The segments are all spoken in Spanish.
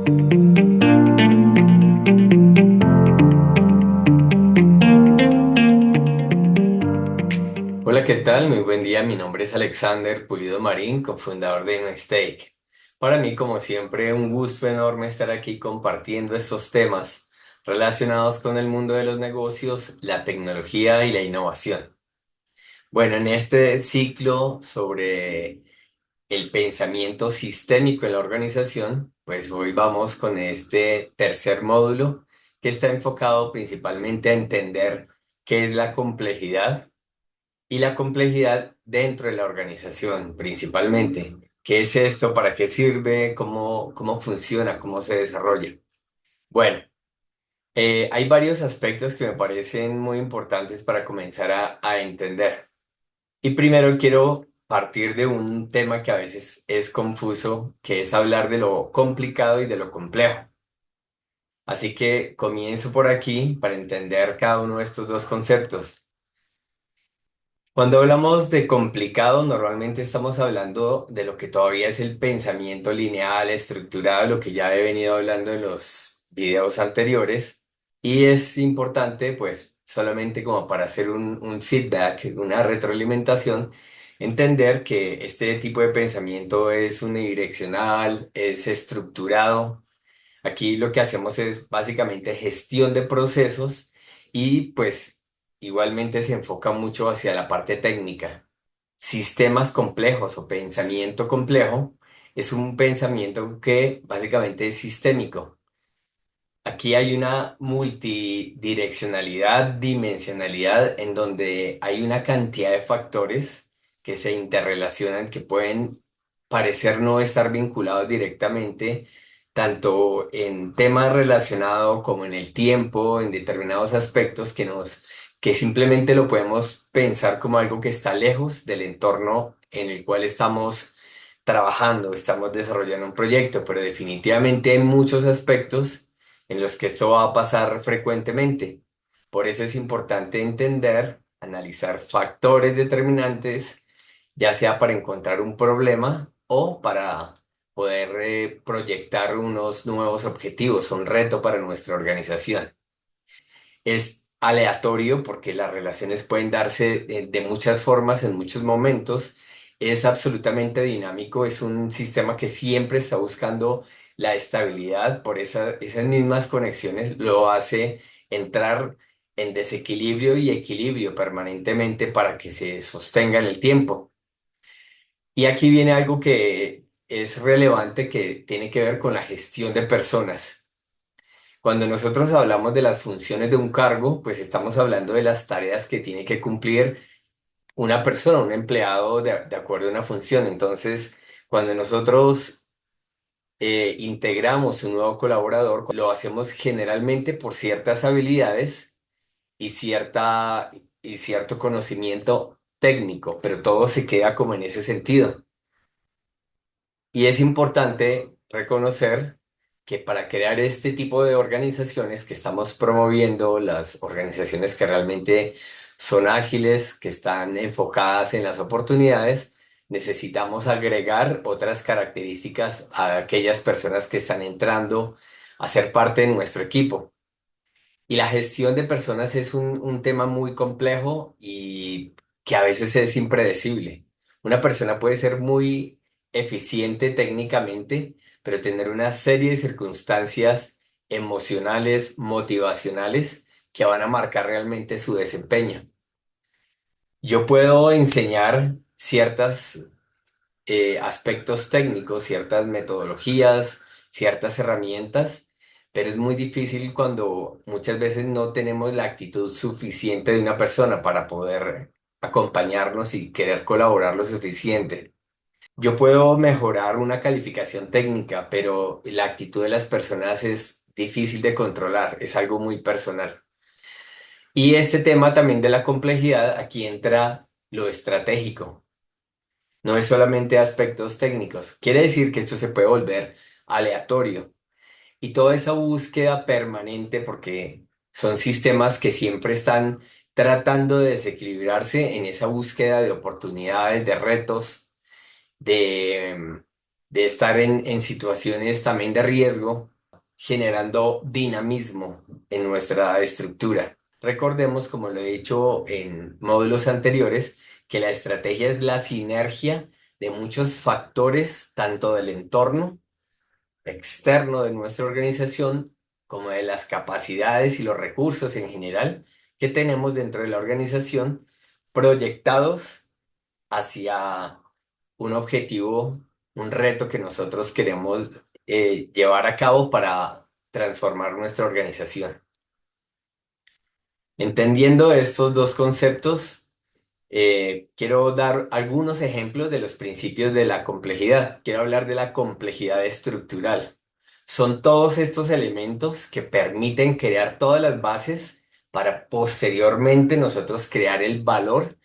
Hola, ¿qué tal? Muy buen día. Mi nombre es Alexander Pulido Marín, cofundador de Nextake. Para mí, como siempre, un gusto enorme estar aquí compartiendo estos temas relacionados con el mundo de los negocios, la tecnología y la innovación. Bueno, en este ciclo sobre el pensamiento sistémico en la organización, pues hoy vamos con este tercer módulo que está enfocado principalmente a entender qué es la complejidad y la complejidad dentro de la organización, principalmente. ¿Qué es esto? ¿Para qué sirve? ¿Cómo funciona? ¿Cómo se desarrolla? Bueno, hay varios aspectos que me parecen muy importantes para comenzar a entender. Y primero quiero partir de un tema que a veces es confuso, que es hablar de lo complicado y de lo complejo. Así que comienzo por aquí para entender cada uno de estos dos conceptos. Cuando hablamos de complicado, normalmente estamos hablando de lo que todavía es el pensamiento lineal, estructurado, lo que ya he venido hablando en los videos anteriores. Y es importante, pues, solamente como para hacer un feedback, una retroalimentación, entender que este tipo de pensamiento es unidireccional, es estructurado. Aquí lo que hacemos es básicamente gestión de procesos y pues igualmente se enfoca mucho hacia la parte técnica. Sistemas complejos o pensamiento complejo es un pensamiento que básicamente es sistémico. Aquí hay una multidireccionalidad, dimensionalidad, en donde hay una cantidad de factores que se interrelacionan, que pueden parecer no estar vinculados directamente, tanto en temas relacionados como en el tiempo, en determinados aspectos que simplemente lo podemos pensar como algo que está lejos del entorno en el cual estamos trabajando, estamos desarrollando un proyecto, pero definitivamente hay muchos aspectos en los que esto va a pasar frecuentemente. Por eso es importante entender, analizar factores determinantes, ya sea para encontrar un problema o para poder proyectar unos nuevos objetivos, un reto para nuestra organización. Es aleatorio porque las relaciones pueden darse de muchas formas en muchos momentos. Es absolutamente dinámico, es un sistema que siempre está buscando la estabilidad, por esas mismas conexiones lo hace entrar en desequilibrio y equilibrio permanentemente para que se sostenga en el tiempo. Y aquí viene algo que es relevante que tiene que ver con la gestión de personas. Cuando nosotros hablamos de las funciones de un cargo, pues estamos hablando de las tareas que tiene que cumplir una persona, un empleado de acuerdo a una función. Entonces, cuando nosotros integramos un nuevo colaborador, lo hacemos generalmente por ciertas habilidades y y cierto conocimiento técnico, pero todo se queda como en ese sentido. Y es importante reconocer que para crear este tipo de organizaciones que estamos promoviendo, las organizaciones que realmente son ágiles, que están enfocadas en las oportunidades, necesitamos agregar otras características a aquellas personas que están entrando a ser parte de nuestro equipo. Y la gestión de personas es un tema muy complejo y que a veces es impredecible. Una persona puede ser muy eficiente técnicamente, pero tener una serie de circunstancias emocionales, motivacionales, que van a marcar realmente su desempeño. Yo puedo enseñar ciertos aspectos técnicos, ciertas metodologías, ciertas herramientas, pero es muy difícil cuando muchas veces no tenemos la actitud suficiente de una persona para poder acompañarnos y querer colaborar lo suficiente. Yo puedo mejorar una calificación técnica, pero la actitud de las personas es difícil de controlar, es algo muy personal. Y este tema también de la complejidad, aquí entra lo estratégico. No es solamente aspectos técnicos. Quiere decir que esto se puede volver aleatorio. Y toda esa búsqueda permanente, porque son sistemas que siempre están tratando de desequilibrarse en esa búsqueda de oportunidades, de retos, de estar en situaciones también de riesgo. generando dinamismo en nuestra estructura. Recordemos, como lo he dicho en módulos anteriores, que la estrategia es la sinergia de muchos factores, tanto del entorno externo de nuestra organización, como de las capacidades y los recursos en general que tenemos dentro de la organización, proyectados hacia un objetivo, un reto que nosotros queremos llevar a cabo para transformar nuestra organización. Entendiendo estos dos conceptos, quiero dar algunos ejemplos de los principios de la complejidad. Quiero hablar de la complejidad estructural. Son todos estos elementos que permiten crear todas las bases para posteriormente nosotros crear el valor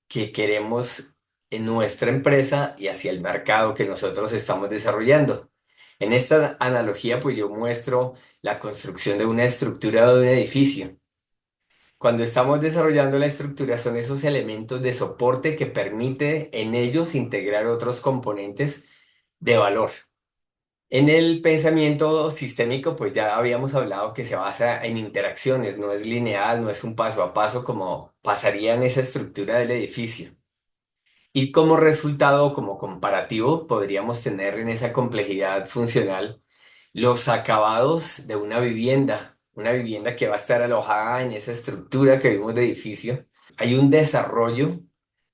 que queremos en nuestra empresa y hacia el mercado que nosotros estamos desarrollando. En esta analogía, pues yo muestro la construcción de una estructura de un edificio. Cuando estamos desarrollando la estructura, son esos elementos de soporte que permite en ellos integrar otros componentes de valor. En el pensamiento sistémico, pues ya habíamos hablado que se basa en interacciones, no es lineal, no es un paso a paso como pasaría en esa estructura del edificio. Y como resultado, como comparativo, podríamos tener en esa complejidad funcional los acabados de una vivienda que va a estar alojada en esa estructura que vimos de edificio. Hay un desarrollo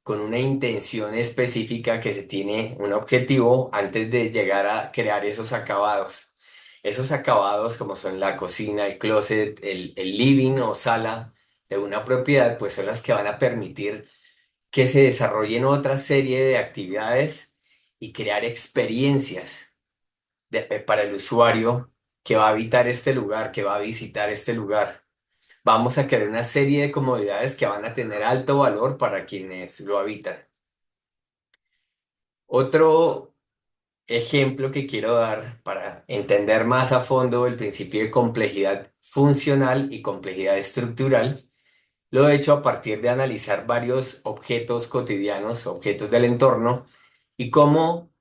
con una intención específica que se tiene un objetivo antes de llegar a crear esos acabados. Esos acabados como son la cocina, el closet, el living o sala de una propiedad, pues son las que van a permitir que se desarrollen otra serie de actividades y crear experiencias para el usuario que va a habitar este lugar, que va a visitar este lugar. Vamos a crear una serie de comodidades que van a tener alto valor para quienes lo habitan. Otro ejemplo que quiero dar para entender más a fondo el principio de complejidad funcional y complejidad estructural, lo he hecho a partir de analizar varios objetos cotidianos, objetos del entorno, y cómo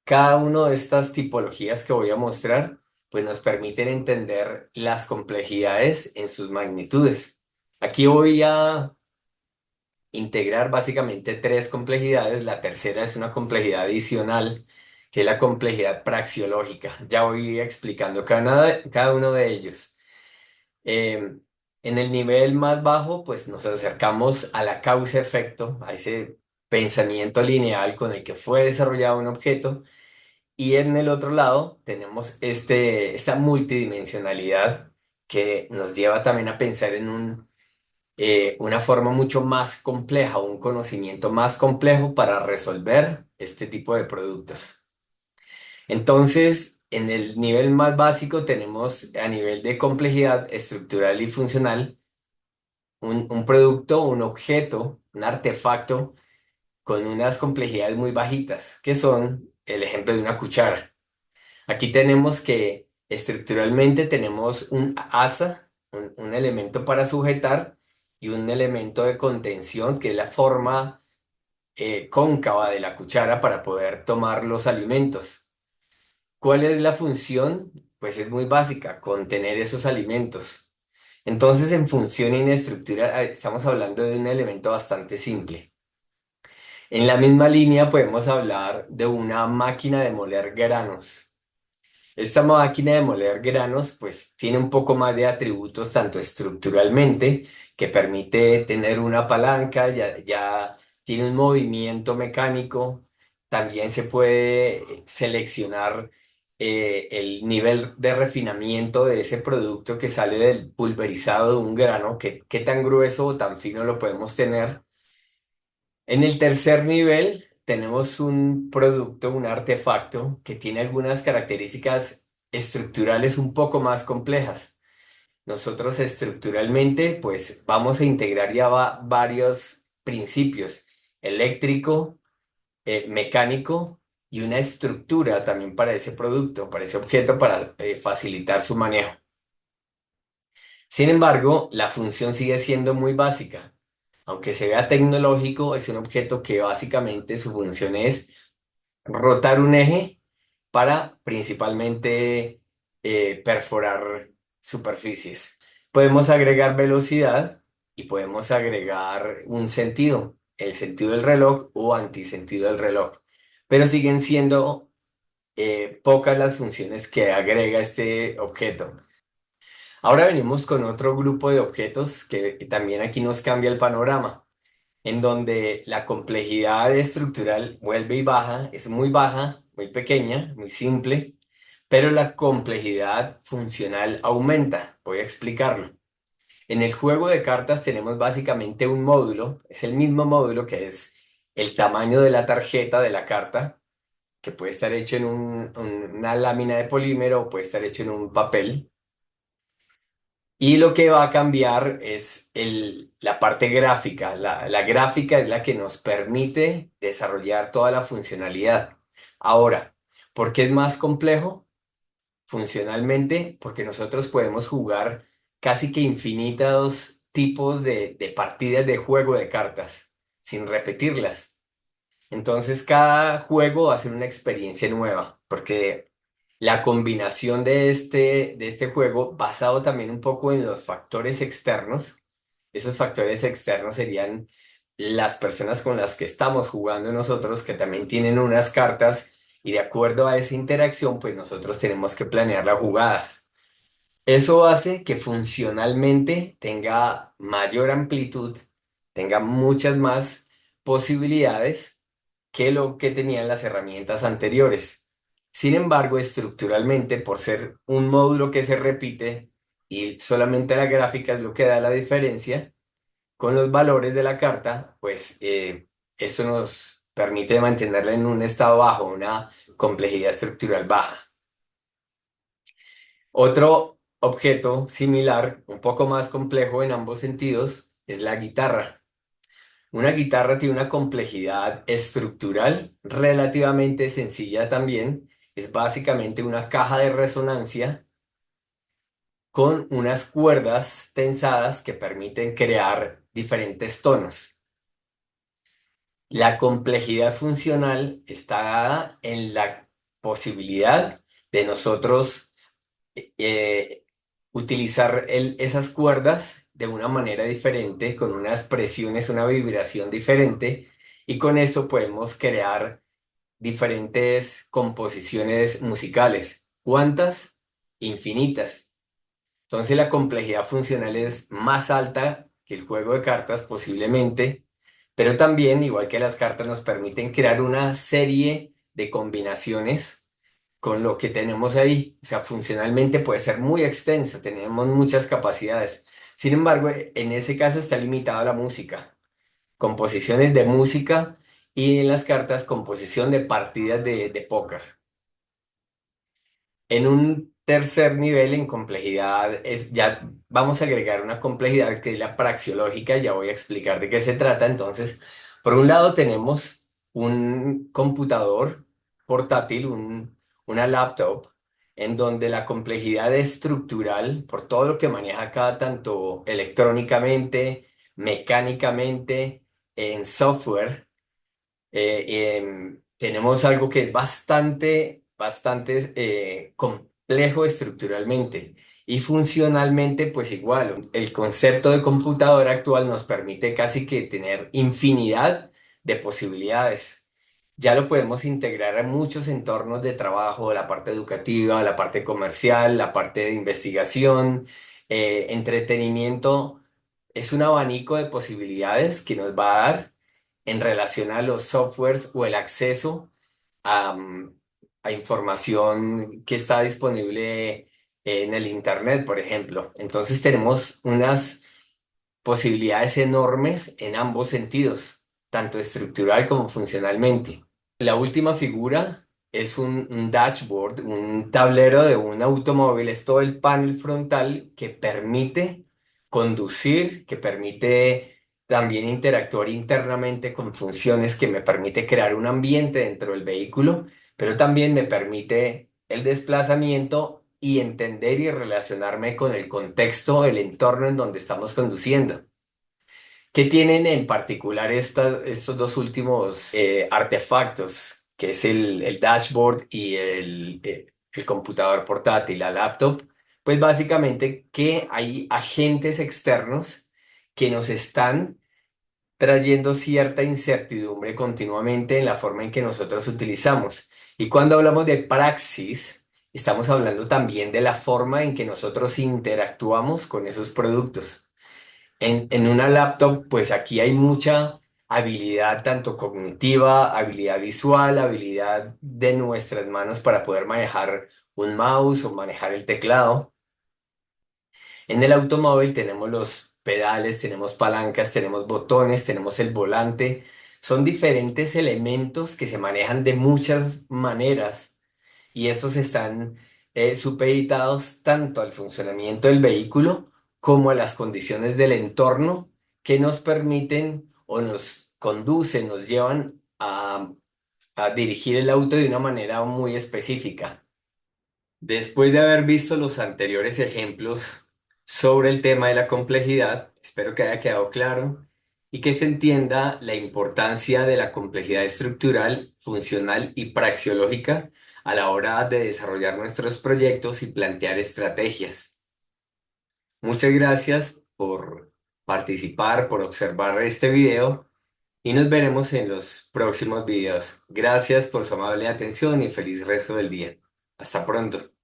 cada una de estas tipologías que voy a mostrar, pues nos permiten entender las complejidades en sus magnitudes. Aquí voy a integrar básicamente tres complejidades. La tercera es una complejidad adicional, que es la complejidad praxeológica. Ya voy explicando cada uno de ellos. Eh, en el nivel más bajo, pues nos acercamos a la causa-efecto, a ese pensamiento lineal con el que fue desarrollado un objeto. Y en el otro lado tenemos esta multidimensionalidad que nos lleva también a pensar en una forma mucho más compleja, un conocimiento más complejo para resolver este tipo de productos. Entonces, en el nivel más básico tenemos a nivel de complejidad estructural y funcional un producto, un objeto, un artefacto con unas complejidades muy bajitas, que son el ejemplo de una cuchara. Aquí tenemos que estructuralmente tenemos un asa, un elemento para sujetar y un elemento de contención que es la forma cóncava de la cuchara para poder tomar los alimentos. ¿Cuál es la función? Pues es muy básica, contener esos alimentos. Entonces, en función y en estructura, estamos hablando de un elemento bastante simple. En la misma línea podemos hablar de una máquina de moler granos. Esta máquina de moler granos pues tiene un poco más de atributos tanto estructuralmente que permite tener una palanca, ya tiene un movimiento mecánico, también se puede seleccionar el nivel de refinamiento de ese producto que sale del pulverizado de un grano, qué tan grueso o tan fino lo podemos tener. En el tercer nivel tenemos un producto, un artefacto que tiene algunas características estructurales un poco más complejas. Nosotros estructuralmente pues vamos a integrar ya varios principios, eléctrico, mecánico y una estructura también para ese producto, para ese objeto, para facilitar su manejo. Sin embargo, la función sigue siendo muy básica. Aunque se vea tecnológico, es un objeto que básicamente su función es rotar un eje para principalmente perforar superficies. Podemos agregar velocidad y podemos agregar un sentido, el sentido del reloj o antisentido del reloj, pero siguen siendo pocas las funciones que agrega este objeto. Ahora venimos con otro grupo de objetos que también aquí nos cambia el panorama, en donde la complejidad estructural vuelve y baja, es muy baja, muy pequeña, muy simple, pero la complejidad funcional aumenta. Voy a explicarlo. En el juego de cartas tenemos básicamente un módulo, es el mismo módulo que es el tamaño de la tarjeta de la carta, que puede estar hecho en una lámina de polímero o puede estar hecho en un papel. Y lo que va a cambiar es la parte gráfica. La gráfica es la que nos permite desarrollar toda la funcionalidad. Ahora, ¿por qué es más complejo funcionalmente? Porque nosotros podemos jugar casi que infinitos tipos de partidas de juego de cartas sin repetirlas. Entonces cada juego va a ser una experiencia nueva, porque la combinación de este juego, basado también un poco en los factores externos, esos factores externos serían las personas con las que estamos jugando nosotros, que también tienen unas cartas, y de acuerdo a esa interacción, pues nosotros tenemos que planear las jugadas. Eso hace que funcionalmente tenga mayor amplitud, tenga muchas más posibilidades que lo que tenían las herramientas anteriores. Sin embargo, estructuralmente, por ser un módulo que se repite y solamente la gráfica es lo que da la diferencia, con los valores de la carta, pues esto nos permite mantenerla en un estado bajo, una complejidad estructural baja. Otro objeto similar, un poco más complejo en ambos sentidos, es la guitarra. Una guitarra tiene una complejidad estructural relativamente sencilla también. Es básicamente una caja de resonancia con unas cuerdas tensadas que permiten crear diferentes tonos. La complejidad funcional está dada en la posibilidad de nosotros eh, utilizar esas cuerdas de una manera diferente, con unas presiones, una vibración diferente, y con esto podemos crear diferentes composiciones musicales. ¿Cuántas? Infinitas. Entonces la complejidad funcional es más alta que el juego de cartas posiblemente, pero también, igual que las cartas, nos permiten crear una serie de combinaciones con lo que tenemos ahí. O sea, funcionalmente puede ser muy extenso, tenemos muchas capacidades. Sin embargo, en ese caso está limitado a la música, composiciones de música y en las cartas composición de partidas de póker. En un tercer nivel en complejidad ya vamos a agregar una complejidad que es la praxeológica, ya voy a explicar de qué se trata. Entonces, por un lado tenemos un computador portátil, una laptop, en donde la complejidad estructural, por todo lo que maneja acá, tanto electrónicamente, mecánicamente, en software, tenemos algo que es bastante complejo estructuralmente y funcionalmente, pues igual. El concepto de computadora actual nos permite casi que tener infinidad de posibilidades. Ya lo podemos integrar a muchos entornos de trabajo, la parte educativa, la parte comercial, la parte de investigación, entretenimiento. Es un abanico de posibilidades que nos va a dar en relación a los softwares o el acceso a, a información que está disponible en el Internet, por ejemplo. Entonces tenemos unas posibilidades enormes en ambos sentidos, tanto estructural como funcionalmente. La última figura es un dashboard, un tablero de un automóvil, es todo el panel frontal que permite conducir, que permite también interactuar internamente con funciones, que me permite crear un ambiente dentro del vehículo, pero también me permite el desplazamiento y entender y relacionarme con el contexto, el entorno en donde estamos conduciendo. ¿Qué tienen en particular estos dos últimos artefactos, que es el dashboard y el computador portátil, la laptop, pues básicamente que hay agentes externos que nos están trayendo cierta incertidumbre continuamente en la forma en que nosotros utilizamos. Y cuando hablamos de praxis, estamos hablando también de la forma en que nosotros interactuamos con esos productos. En una laptop, pues aquí hay mucha habilidad, tanto cognitiva, habilidad visual, habilidad de nuestras manos para poder manejar un mouse o manejar el teclado. En el automóvil tenemos los pedales, tenemos palancas, tenemos botones, tenemos el volante. Son diferentes elementos que se manejan de muchas maneras y estos están supeditados tanto al funcionamiento del vehículo como a las condiciones del entorno que nos permiten o nos conducen, nos llevan a dirigir el auto de una manera muy específica. Después de haber visto los anteriores ejemplos sobre el tema de la complejidad, espero que haya quedado claro y que se entienda la importancia de la complejidad estructural, funcional y praxeológica a la hora de desarrollar nuestros proyectos y plantear estrategias. Muchas gracias por participar, por observar este video y nos veremos en los próximos videos. Gracias por su amable atención y feliz resto del día. Hasta pronto.